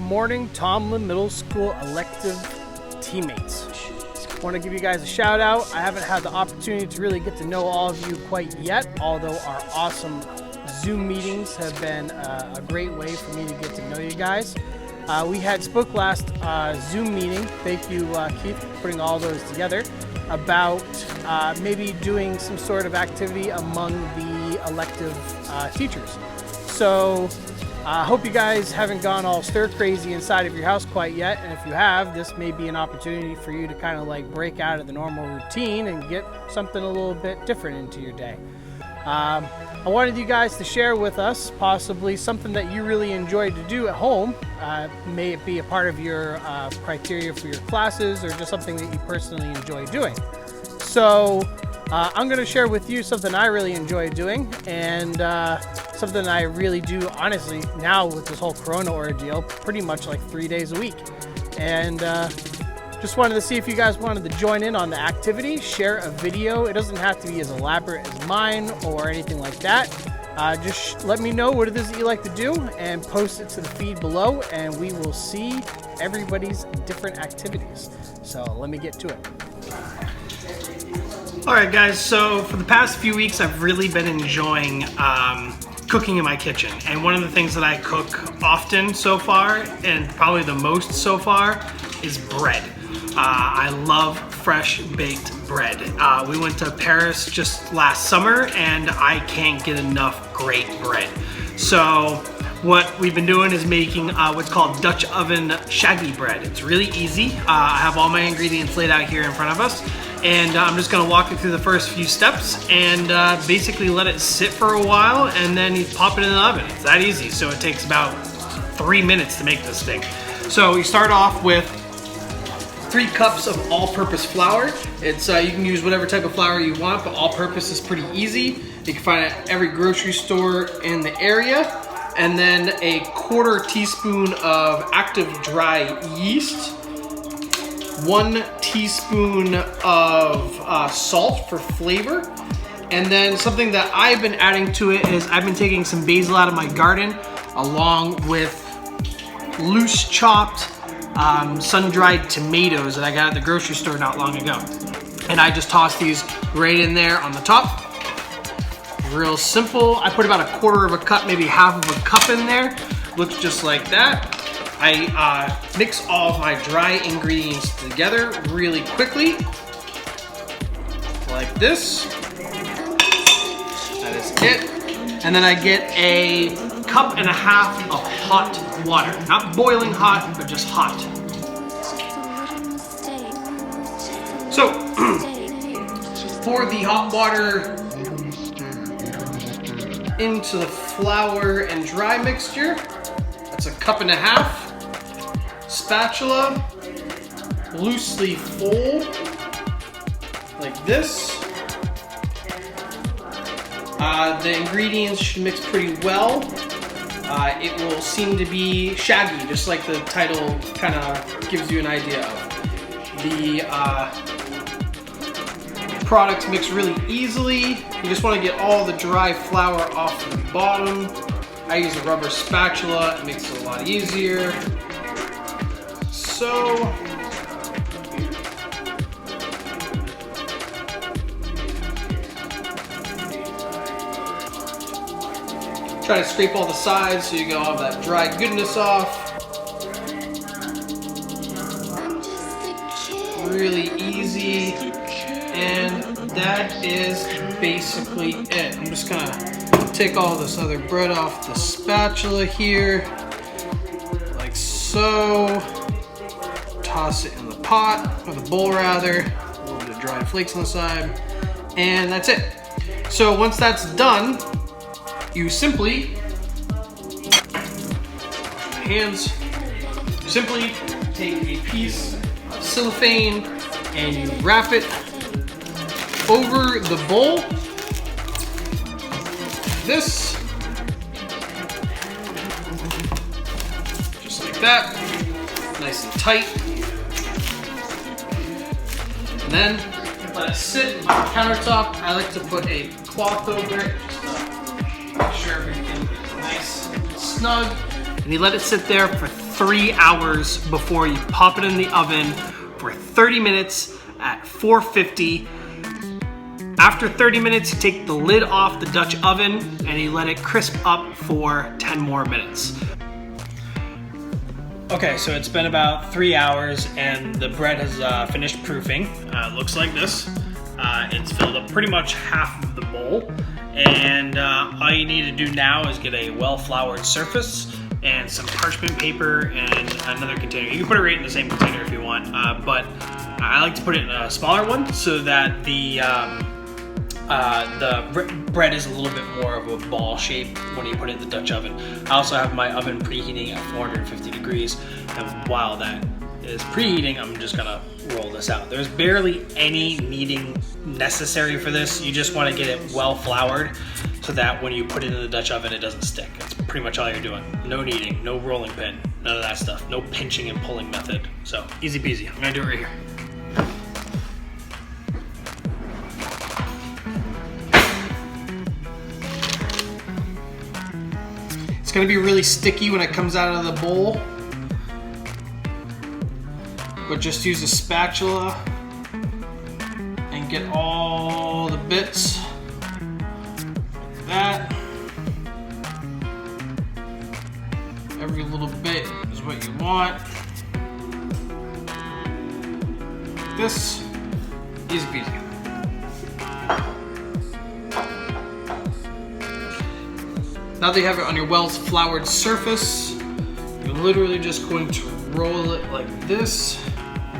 morning, Tomlin Middle School elective teammates. I want to give you guys a shout out. I haven't had the opportunity to really get to know all of you quite yet, although our awesome Zoom meetings have been a great way for me to get to know you guys. We spoke last Zoom meeting, thank you Keith for putting all those together, about maybe doing some sort of activity among the elective teachers. So I hope you guys haven't gone all stir crazy inside of your house quite yet, and if you have, this may be an opportunity for you to kind of like break out of the normal routine and get something a little bit different into your day. I wanted you guys to share with us possibly something that you really enjoyed to do at home. May it be a part of your criteria for your classes or just something that you personally enjoy doing. So I'm going to share with you something I really enjoy doing, and something I really do honestly now with this whole Corona ordeal pretty much like 3 days a week. And just wanted to see if you guys wanted to join in on the activity, share a video. It doesn't have to be as elaborate as mine or anything like that. Just let me know what it is that you like to do and post it to the feed below, and we will see everybody's different activities. So let me get to it. All right, guys, so for the past few weeks, I've really been enjoying cooking in my kitchen. And one of the things that I cook often so far, and probably the most so far, is bread. I love fresh baked bread. We went to Paris just last summer, and I can't get enough great bread. So what we've been doing is making what's called Dutch oven shaggy bread. It's really easy. I have all my ingredients laid out here in front of us, and I'm just gonna walk you through the first few steps and basically let it sit for a while, and then you pop it in the oven. It's that easy. So it takes about 3 minutes to make this thing. So you start off with 3 cups of all-purpose flour. It's you can use whatever type of flour you want, but all-purpose is pretty easy. You can find it at every grocery store in the area. And then a 1/4 teaspoon of active dry yeast, 1 teaspoon of salt for flavor. And then something that I've been adding to it is I've been taking some basil out of my garden along with loose chopped sun-dried tomatoes that I got at the grocery store not long ago. And I just toss these right in there on the top. Real simple. I put about 1/4 of a cup, maybe half of a cup in there. Looks just like that. I mix all of my dry ingredients together really quickly, like this. That is it. And then I get a 1.5 cups of hot water. Not boiling hot, but just hot. So, pour the hot water into the flour and dry mixture. That's 1.5 cups. Spatula, loosely fold, like this. The ingredients should mix pretty well. It will seem to be shaggy, just like the title kind of gives you an idea of. The products mix really easily. You just want to get all the dry flour off the bottom. I use a rubber spatula, it makes it a lot easier. So, try to scrape all the sides so you get all of that dry goodness off. Really easy, and that is basically it. I'm just gonna take all this other bread off the spatula here, like so. Toss it in the pot, or the bowl rather, a little bit of dried flakes on the side, and that's it. So once that's done, you simply, hands, simply take a piece of cellophane and you wrap it over the bowl, this, just like that, nice and tight. And then let it sit on the countertop. I like to put a cloth over it just to make sure everything is nice and snug. and you let it sit there for 3 hours before you pop it in the oven for 30 minutes at 450. After 30 minutes, you take the lid off the Dutch oven and you let it crisp up for 10 more minutes. Okay, so it's been about 3 hours and the bread has finished proofing. It looks like this. It's filled up pretty much half of the bowl. And all you need to do now is get a well-floured surface and some parchment paper and another container. You can put it right in the same container if you want, but I like to put it in a smaller one so that the bread is a little bit more of a ball shape when you put it in the Dutch oven. I also have my oven preheating at 450 degrees, and while that is preheating, I'm just gonna roll this out. There's barely any kneading necessary for this. You just wanna get it well floured so that when you put it in the Dutch oven, it doesn't stick. That's pretty much all you're doing. No kneading, no rolling pin, none of that stuff. No pinching and pulling method. So easy peasy, I'm gonna do it right here. It's gonna be really sticky when it comes out of the bowl, but just use a spatula and get all the bits like that. Every little bit is what you want. Like this, easy peasy. Now that you have it on your well-floured surface, you're literally just going to roll it like this,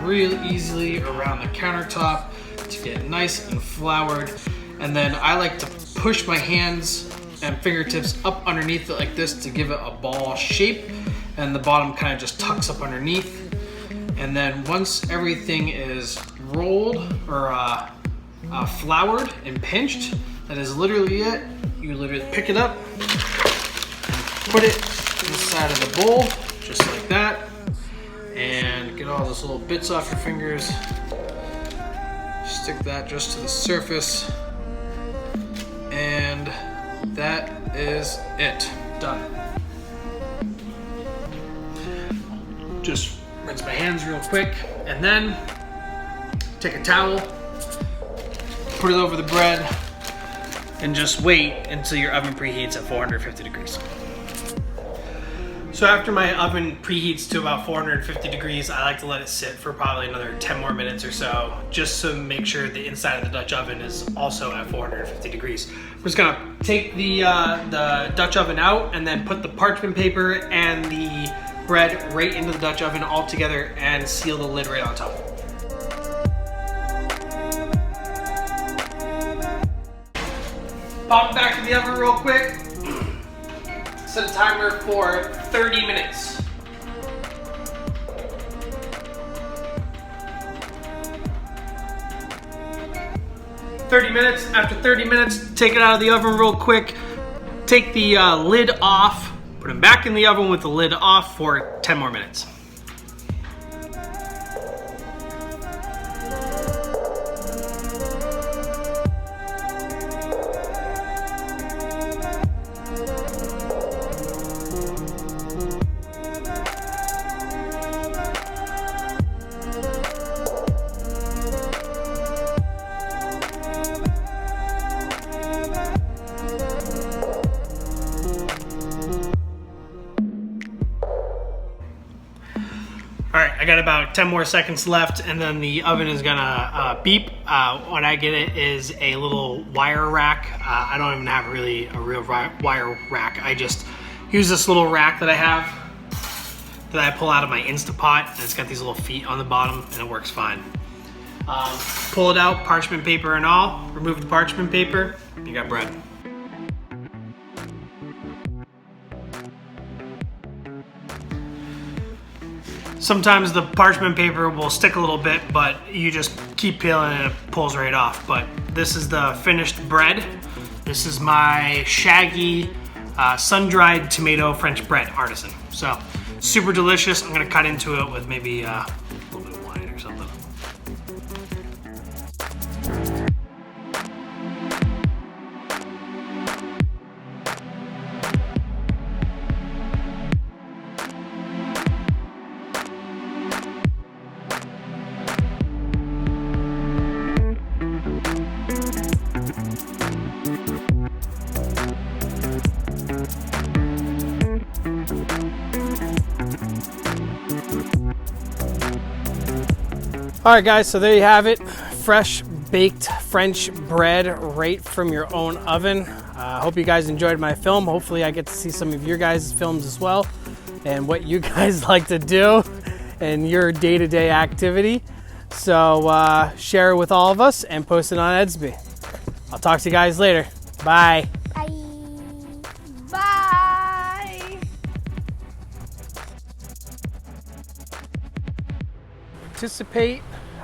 real easily around the countertop to get nice and floured. And then I like to push my hands and fingertips up underneath it like this to give it a ball shape, and the bottom kind of just tucks up underneath. And then once everything is rolled or floured and pinched, that is literally it. You literally pick it up, put it inside of the bowl, just like that, and get all those little bits off your fingers. Stick that just to the surface, and that is it. Done. Just rinse my hands real quick, and then take a towel, put it over the bread, and just wait until your oven preheats at 450 degrees. So after my oven preheats to about 450 degrees, I like to let it sit for probably another 10 more minutes or so, just to make sure the inside of the Dutch oven is also at 450 degrees. I'm just gonna take the Dutch oven out and then put the parchment paper and the bread right into the Dutch oven all together and seal the lid right on top. Pop it back in the oven real quick. Set a timer for 30 minutes. After 30 minutes, take it out of the oven real quick. Take the lid off, put them back in the oven with the lid off for 10 more minutes. All right, I got about 10 more seconds left, and then the oven is gonna beep. What I get it is a little wire rack. I don't even have really a real wire rack. I just use this little rack that I have that I pull out of my Instapot, and it's got these little feet on the bottom, and it works fine. Pull it out, parchment paper and all. Remove the parchment paper, you got bread. Sometimes the parchment paper will stick a little bit, but you just keep peeling and it pulls right off. But this is the finished bread. This is my shaggy sun-dried tomato French bread artisan. So super delicious. I'm gonna cut into it with maybe a little bit of wine or something. All right, guys, so there you have it. Fresh baked French bread right from your own oven. I hope you guys enjoyed my film. Hopefully I get to see some of your guys' films as well and what you guys like to do and your day-to-day activity. So share it with all of us and post it on Edsby. I'll talk to you guys later. Bye. Bye. Bye. Participate.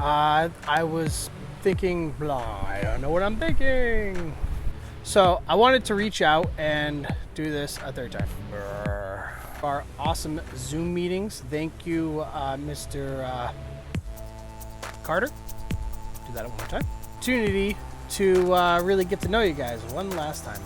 I was thinking blah. I don't know what I'm thinking. So I wanted to reach out and do this a third time. Our awesome Zoom meetings. Thank you, Mr. Carter. Do that one more time. Opportunity to really get to know you guys one last time.